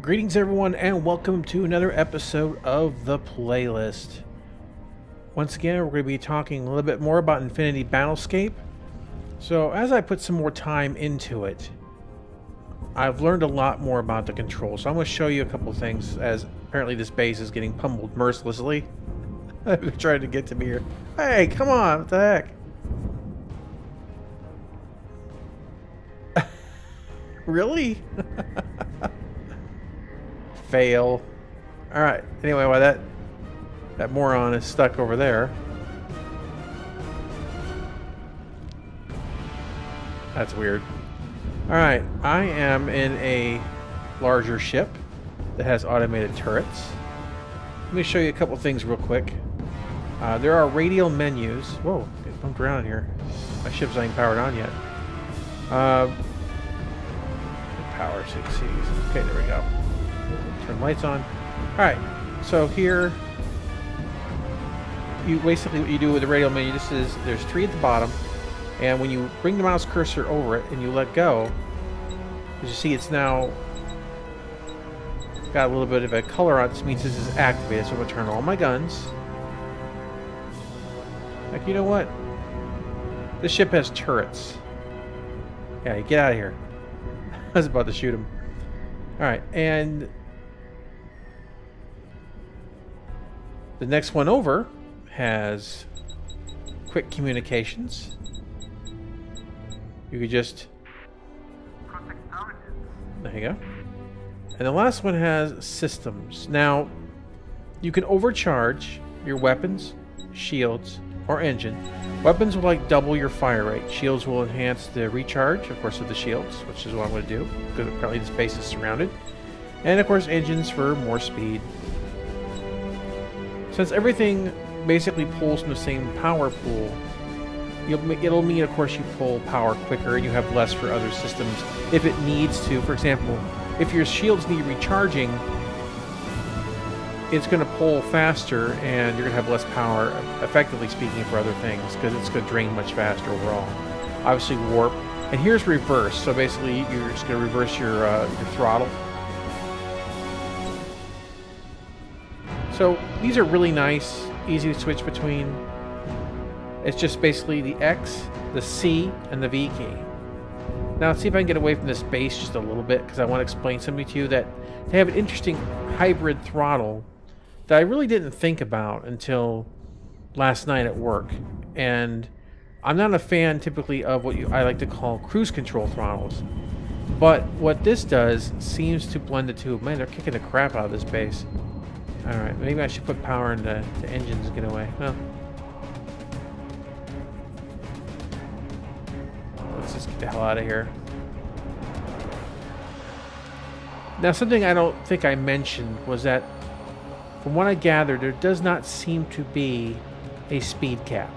Greetings everyone and welcome to another episode of the playlist. Once again, we're going to be talking a little bit more about Infinity Battlescape. So as I put some more time into it, I've learned a lot more about the controls. So I'm going to show you a couple things, as apparently this base is getting pummeled mercilessly. They're trying to get to me here. Hey, come on, what the heck? Really? Fail. Alright, anyway, while that moron is stuck over there. That's weird. Alright, I am in a larger ship that has automated turrets. Let me show you a couple things real quick. There are radial menus. Whoa, get bumped around here. My ship's not even powered on yet. Power 6Cs. Okay, there we go. Turn lights on. Alright, so here, you basically what you do with the radial menu, there's 3 at the bottom, and when you bring the mouse cursor over it and you let go, as you see it's now got a little bit of a color on it. This means this is activated, so I'm going to turn all my guns. Like, you know what? This ship has turrets. Yeah, you get out of here. I was about to shoot him. Alright, and the next one over has quick communications. You could just... There you go. And the last one has systems. Now, you can overcharge your weapons, shields, or engine. Weapons will like double your fire rate. Shields will enhance the recharge, of course, of the shields, which is what I'm going to do, because apparently this base is surrounded. And of course, engines for more speed. Since everything basically pulls from the same power pool, it'll mean, of course, you pull power quicker and you have less for other systems if it needs to. For example, if your shields need recharging, it's going to pull faster and you're going to have less power, effectively speaking, for other things, because it's going to drain much faster overall. Obviously, warp. And here's reverse, so basically you're just going to reverse your throttle. So these are really nice, easy to switch between. It's just basically the X, the C, and the V key. Now let's see if I can get away from this base just a little bit, because I want to explain something to you that they have an interesting hybrid throttle that I really didn't think about until last night at work. And I'm not a fan typically of what I like to call cruise control throttles. But what this does seems to blend the two. Man, they're kicking the crap out of this base. Alright, maybe I should put power into the engines and get away. Well, let's just get the hell out of here. Now, something I don't think I mentioned was that, from what I gathered, there does not seem to be a speed cap.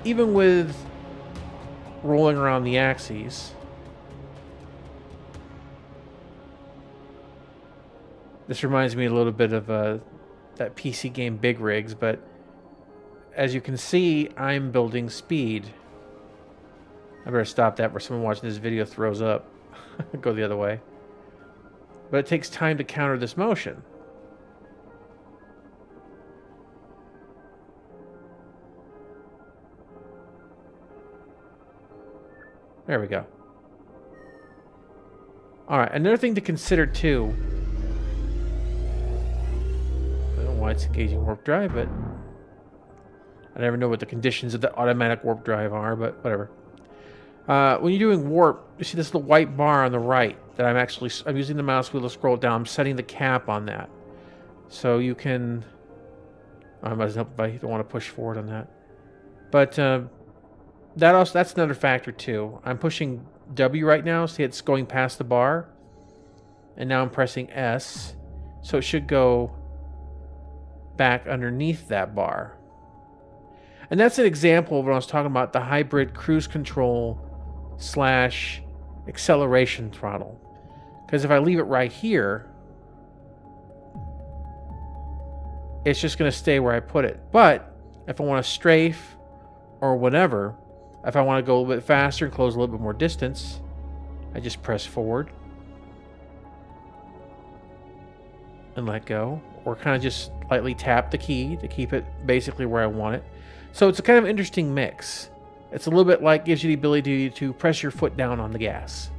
Even with rolling around the axes, this reminds me a little bit of that PC game Big Rigs, but as you can see, I'm building speed. I better stop that before someone watching this video throws up. Go the other way. But it takes time to counter this motion. There we go. Alright, another thing to consider too. I don't know why it's engaging warp drive, but I never know what the conditions of the automatic warp drive are, but whatever. When you're doing warp, you see this little white bar on the right that I'm using the mouse wheel to scroll down. I'm setting the cap on that. So you can... I might help if I don't want to push forward on that. But that's another factor too. I'm pushing W right now. See, it's going past the bar. And now I'm pressing S. So it should go back underneath that bar. And that's an example of what I was talking about, the hybrid cruise control / acceleration throttle. Because if I leave it right here, it's just going to stay where I put it. But if I want to strafe or whatever, if I want to go a little bit faster and close a little bit more distance, I just press forward. and let go, or kind of just lightly tap the key to keep it basically where I want it. So it's a kind of interesting mix. It's a little bit like gives you the ability to press your foot down on the gas.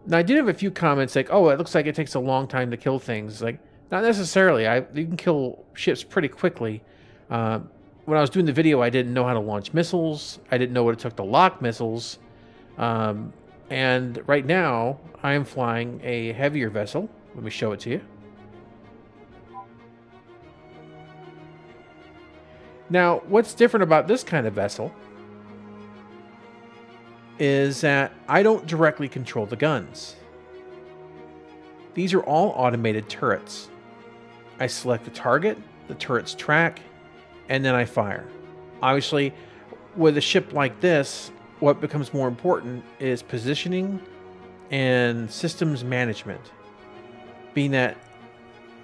Now I did have a few comments like, oh, it looks like it takes a long time to kill things. Like, not necessarily. You can kill ships pretty quickly. When I was doing the video, I didn't know how to launch missiles. I didn't know what it took to lock missiles. And right now, I am flying a heavier vessel. Let me show it to you. Now, what's different about this kind of vessel is that I don't directly control the guns. These are all automated turrets. I select the target, the turret's track, and then I fire. Obviously, with a ship like this, what becomes more important is positioning and systems management. Being that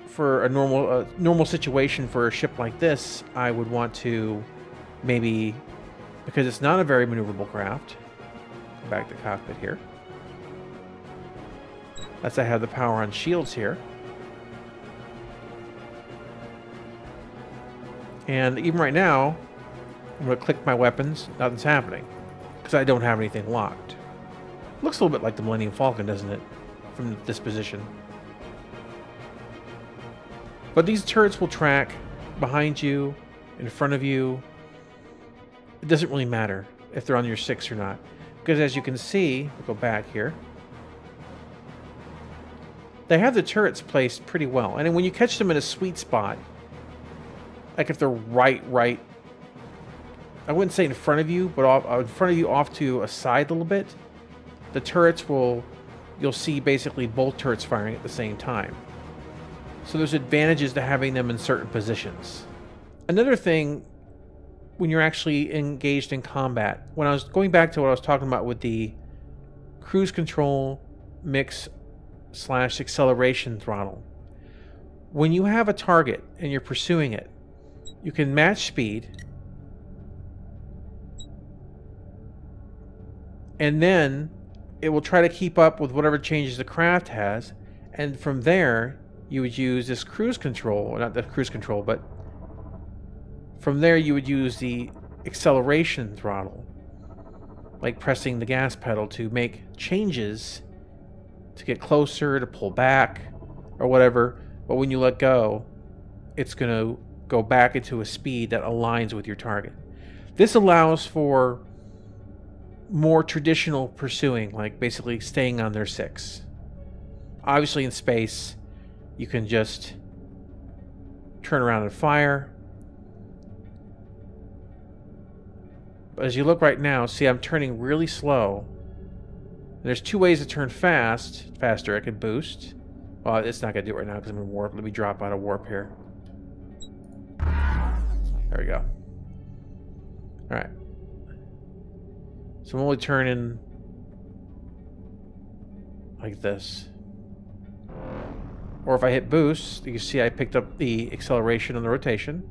for a normal situation for a ship like this, I would want to maybe, because it's not a very maneuverable craft, go back to cockpit here. That's I have the power on shields here. And even right now, I'm going to click my weapons, nothing's happening, because I don't have anything locked. Looks a little bit like the Millennium Falcon, doesn't it? From this position. But these turrets will track behind you, in front of you. It doesn't really matter if they're on your 6 or not. Because as you can see, we'll go back here. They have the turrets placed pretty well. And when you catch them in a sweet spot, like if they're right, I wouldn't say in front of you, but in front of you off to a side a little bit, the turrets will, you'll see basically both turrets firing at the same time. So there's advantages to having them in certain positions. Another thing, when you're actually engaged in combat, when I was going back to what I was talking about with the cruise control mix / acceleration throttle, when you have a target and you're pursuing it, you can match speed, and then it will try to keep up with whatever changes the craft has, and from there you would use this cruise control, or not the cruise control, but from there you would use the acceleration throttle, like pressing the gas pedal to make changes to get closer, to pull back, or whatever. But when you let go, it's going to go back into a speed that aligns with your target. This allows for more traditional pursuing, like basically staying on their 6. Obviously in space, you can just turn around and fire. But as you look right now, see I'm turning really slow. There's 2 ways to turn faster. I can boost. Well, it's not going to do it right now because I'm in warp. Let me drop out of warp here. There we go. Alright. So I'm only turning like this. Or if I hit boost, you can see I picked up the acceleration on the rotation.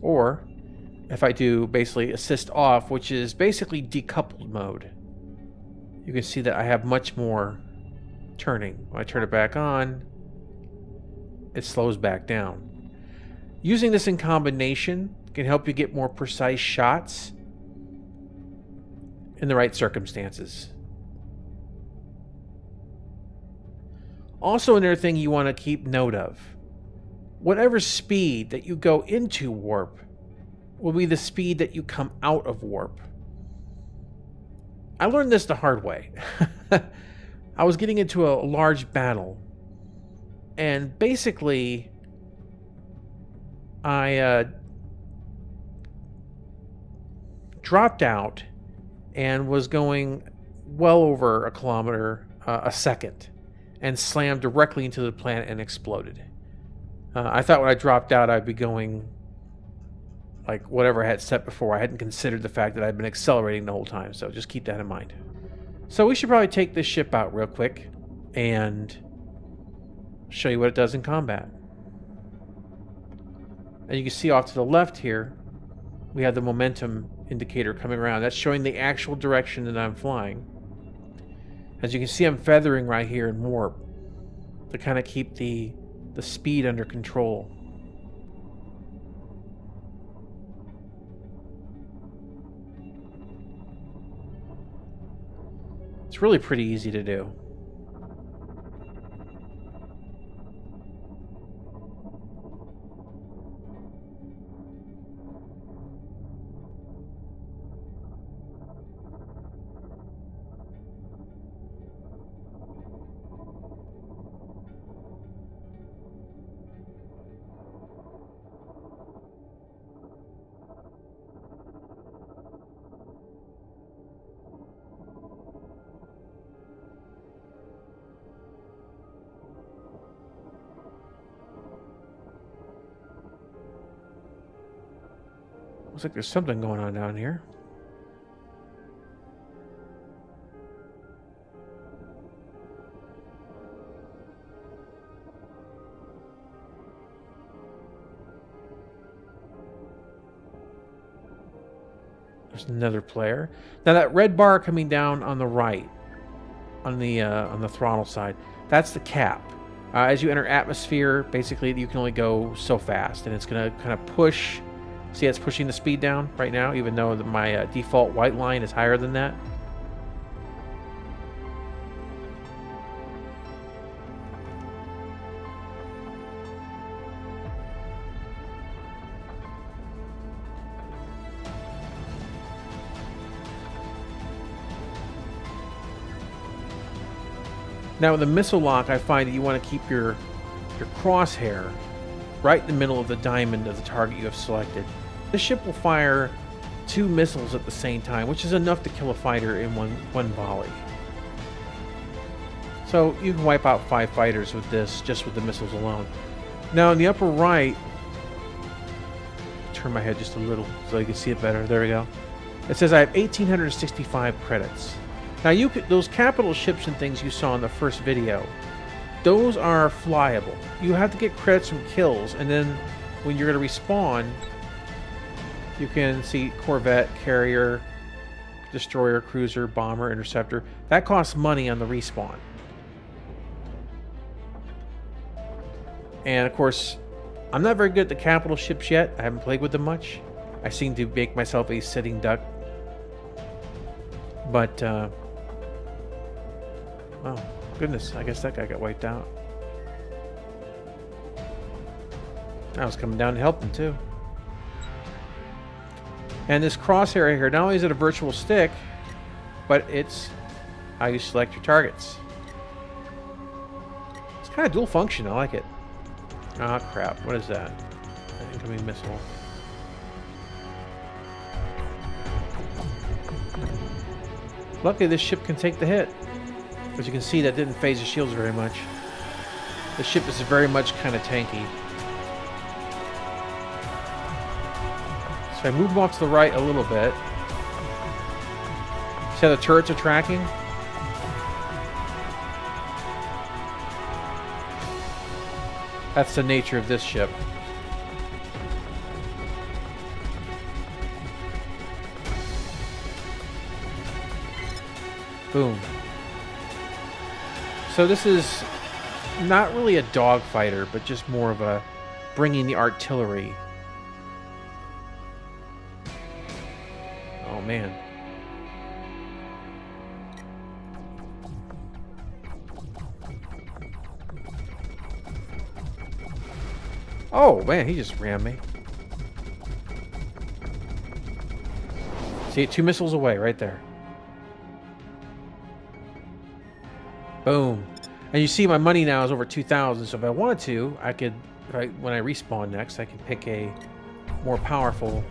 Or if I do basically assist off, which is basically decoupled mode, you can see that I have much more turning. When I turn it back on, it slows back down. Using this in combination can help you get more precise shots in the right circumstances. Also, another thing you want to keep note of, whatever speed that you go into warp will be the speed that you come out of warp. I learned this the hard way. I was getting into a large battle, and basically I dropped out and was going well over a kilometer a second and slammed directly into the planet and exploded. I thought when I dropped out I'd be going like whatever I had set before. I hadn't considered the fact that I'd been accelerating the whole time, so just keep that in mind. So we should probably take this ship out real quick and show you what it does in combat. And you can see off to the left here, we have the momentum indicator coming around. That's showing the actual direction that I'm flying. As you can see, I'm feathering right here in warp. to kind of keep the speed under control. It's really pretty easy to do. Looks like there's something going on down here. There's another player. Now that red bar coming down on the right, on the throttle side, that's the cap. As you enter atmosphere, basically you can only go so fast, and it's going to kind of push. See, it's pushing the speed down right now, even though my default white line is higher than that. Now with the missile lock, I find that you want to keep your crosshair right in the middle of the diamond of the target you have selected. This ship will fire 2 missiles at the same time, which is enough to kill a fighter in one volley. So you can wipe out 5 fighters with this, just with the missiles alone. Now in the upper right, turn my head just a little so you can see it better. There we go. It says I have 1,865 credits. Now those capital ships and things you saw in the first video, those are flyable. You have to get credits from kills, and then when you're going to respawn, you can see Corvette, Carrier, Destroyer, Cruiser, Bomber, Interceptor. That costs money on the respawn. And of course, I'm not very good at the capital ships yet. I haven't played with them much. I seem to make myself a sitting duck. But, oh, goodness, I guess that guy got wiped out. I was coming down to help him too. And this crosshair here, not only is it a virtual stick, but it's how you select your targets. It's kind of dual function. I like it. Ah, crap. What is that? An incoming missile. Luckily, this ship can take the hit. As you can see, that didn't phase the shields very much. The ship is very much kind of tanky. So I move them off to the right a little bit. See how the turrets are tracking? That's the nature of this ship. Boom. So this is not really a dogfighter, but just more of a bringing the artillery. Oh man. Oh man, he just rammed me. See, 2 missiles away right there. Boom. And you see my money now is over 2,000, so if I wanted to, I could, when I respawn next, I can pick a more powerful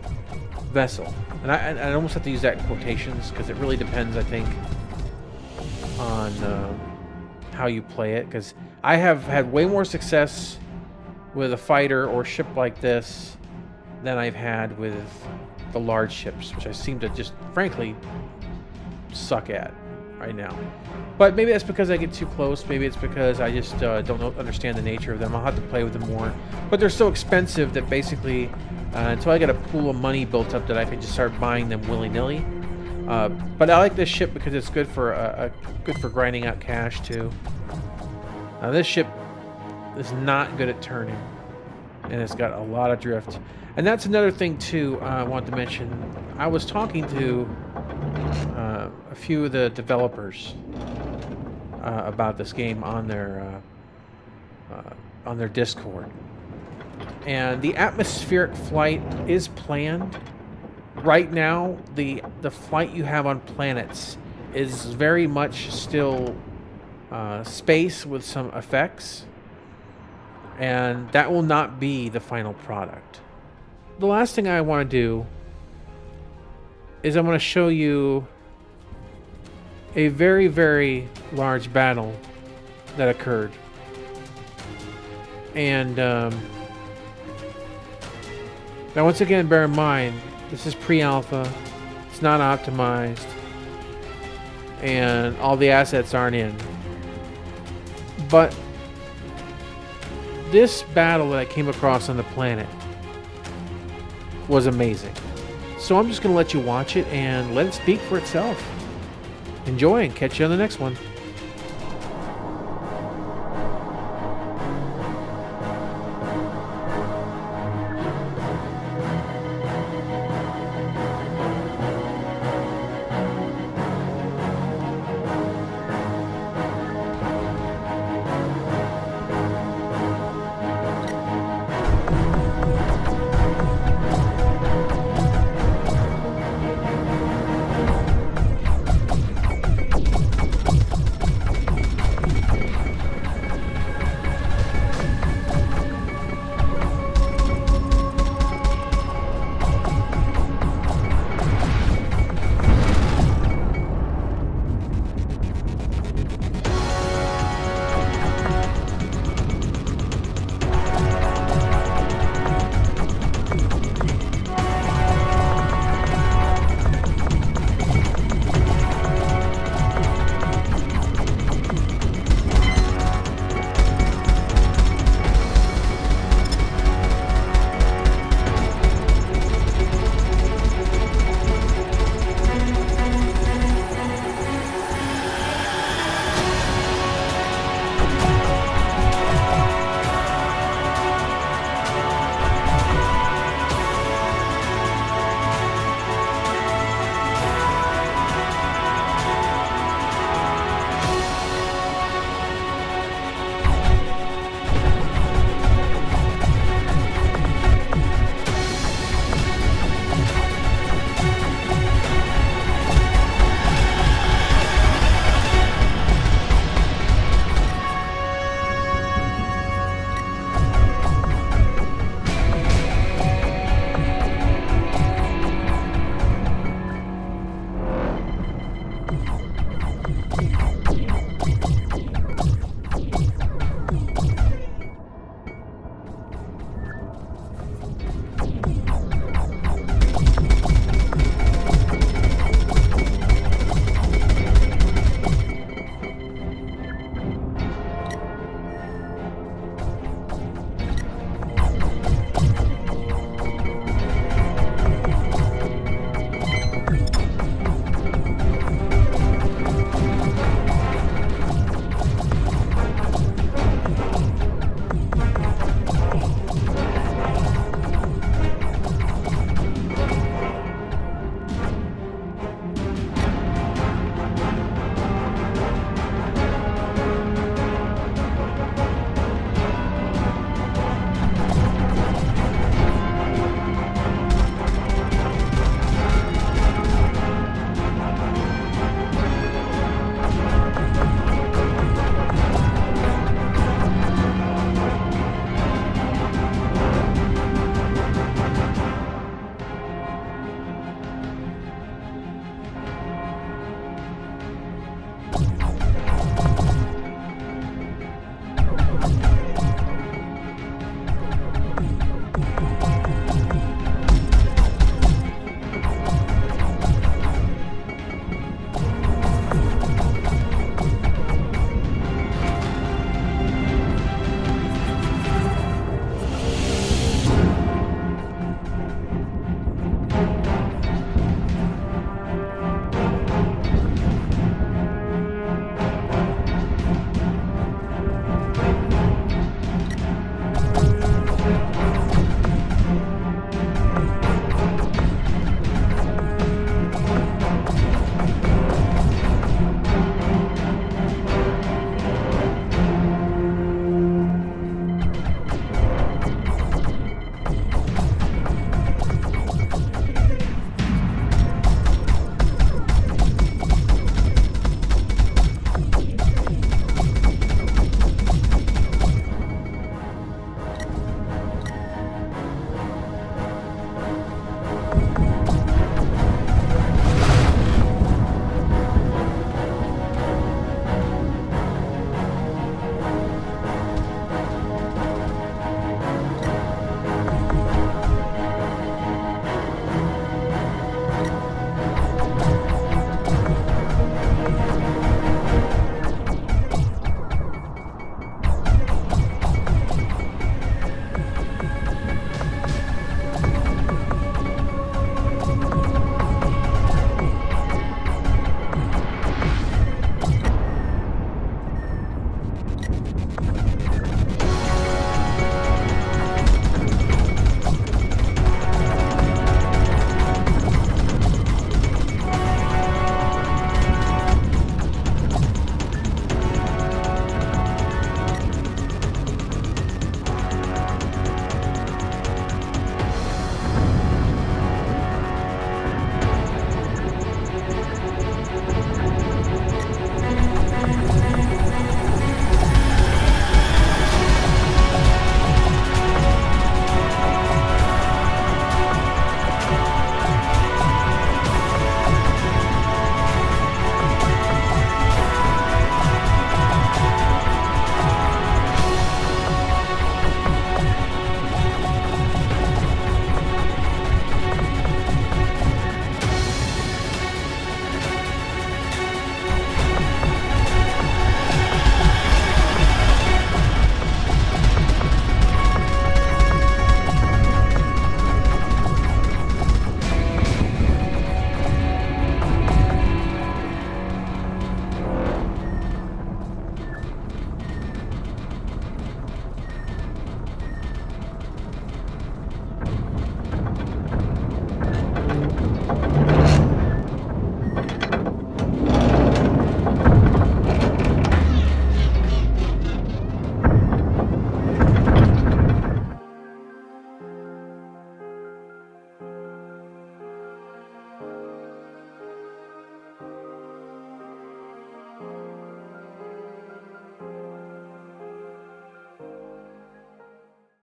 vessel. And I almost have to use that in quotations, because it really depends, I think, on how you play it. Because I have had way more success with a fighter or ship like this than I've had with the large ships, which I seem to just, frankly, suck at right now. But maybe that's because I get too close. Maybe it's because I just don't understand the nature of them. I'll have to play with them more. But they're so expensive that basically, until I get a pool of money built up, that I can just start buying them willy-nilly. But I like this ship because it's good for grinding out cash too. Now this ship is not good at turning, and it's got a lot of drift. And that's another thing too I want to mention. I was talking to a few of the developers about this game on their Discord, and the atmospheric flight is planned. Right now, the flight you have on planets is very much still space with some effects, and that will not be the final product. The last thing I want to do is I'm going to show you a very, very large battle that occurred. And now once again, bear in mind, this is pre-alpha, it's not optimized, and all the assets aren't in. But this battle that I came across on the planet was amazing. So I'm just going to let you watch it and let it speak for itself. Enjoy and catch you on the next one.